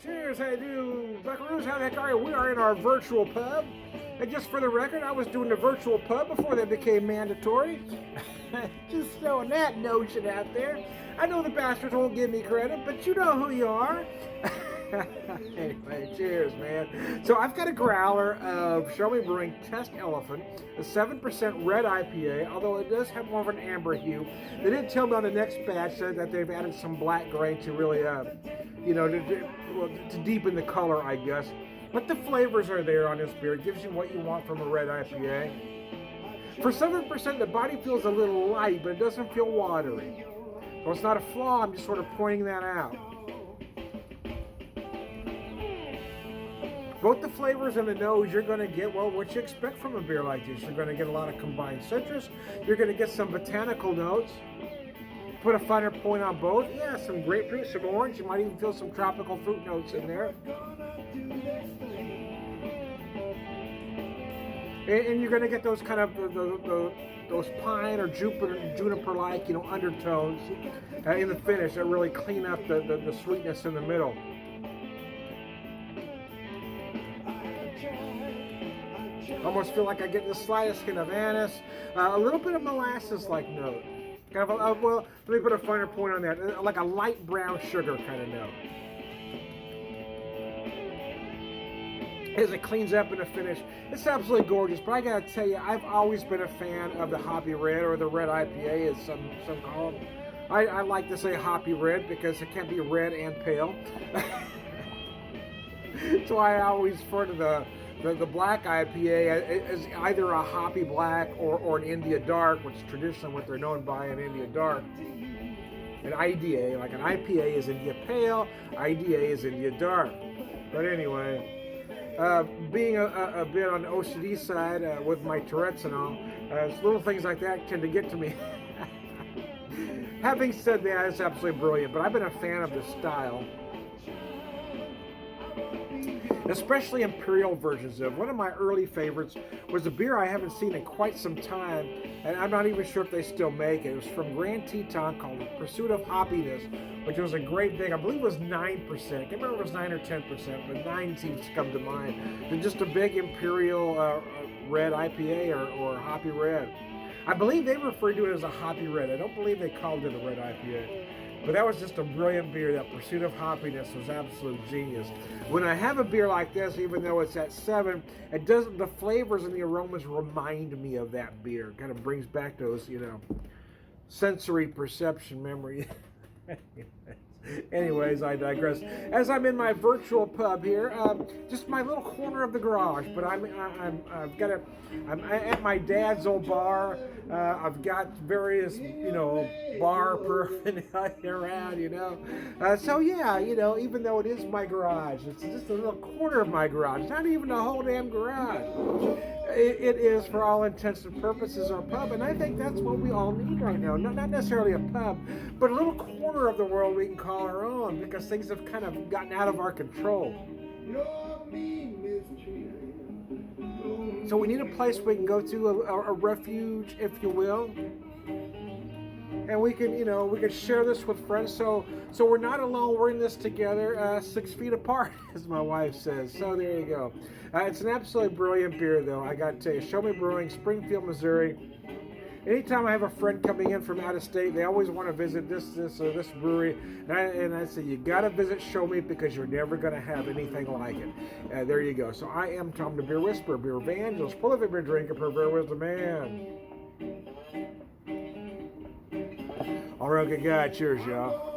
Cheers, how you do? Buckaroos, how the heck are you? We are in our virtual pub. And just for the record, I was doing the virtual pub before they became mandatory. Just throwing that notion out there. I know the bastards won't give me credit, but you know who you are. Anyway, cheers, man. So I've got a growler of Show-Me Brewing Test Elephant, a 7% red IPA, although it does have more of an amber hue. They didn't tell me on the next batch that they've added some black grain to really, to deepen the color, I guess. But the flavors are there on this beer. It gives you what you want from a red IPA. For 7%, the body feels a little light, but it doesn't feel watery. So it's not a flaw, I'm just sort of pointing that out. Both the flavors and the nose, you're going to get, well, what you expect from a beer like this. You're going to get a lot of combined citrus. You're going to get some botanical notes. Put a finer point on both. Yeah, some grapefruit, some orange. You might even feel some tropical fruit notes in there. And you're going to get those kind of those pine or juniper-like, undertones in the finish that really clean up the sweetness in the middle. Almost feel like I get the slightest hint of anise, a little bit of molasses-like note. Kind of well, let me put a finer point on that, like a light brown sugar kind of note. As it cleans up in the finish, it's absolutely gorgeous. But I gotta tell you, I've always been a fan of the hoppy red, or the red IPA, as some call it. I like to say hoppy red because it can be red and pale. So I always refer to the black IPA as either a hoppy black or an India Dark, which is traditionally what they're known by, an India Dark. An IDA, like an IPA is India Pale, IDA is India Dark. But anyway, being a bit on the OCD side with my Tourette's and all, little things like that tend to get to me. Having said that, it's absolutely brilliant, but I've been a fan of the style. Especially imperial versions of. One of my early favorites was a beer I haven't seen in quite some time, and I'm not even sure if they still make it. It was from Grand Teton called Pursuit of Hoppiness, which was a great thing. I believe it was 9%. I can't remember if it was 9 or 10%, but 9 seems to come to mind. And just a big imperial red IPA or hoppy red. I believe they referred to it as a hoppy red. I don't believe they called it a red IPA. But that was just a brilliant beer. That Pursuit of Hoppiness was absolute genius. When I have a beer like this, even though it's at 7, it doesn't. The flavors and the aromas remind me of that beer. It kind of brings back those, sensory perception memory. Anyways, I digress. As I'm in my virtual pub here, just my little corner of the garage, but I'm at my dad's old bar. I've got various, bar paraphernalia around, so yeah, even though it is my garage, it's just a little corner of my garage, not even a whole damn garage. It is, for all intents and purposes, our pub, and I think that's what we all need right now. Not necessarily a pub, but a little corner of the world we can call our own, because things have kind of gotten out of our control. So we need a place we can go to, a refuge, if you will. And we can, we can share this with friends. So we're not alone. We're in this together, 6 feet apart, as my wife says. So there you go. It's an absolutely brilliant beer, though. I got to tell you, Show-Me Brewing, Springfield, Missouri. Anytime I have a friend coming in from out of state, they always want to visit this brewery, and I say, you got to visit Show-Me, because you're never going to have anything like it. There you go. So I am Tom the Beer Whisperer, Beer Evangelist, prolific beer drinker, purveyor, wisdom man. All right, good guy. Cheers, y'all.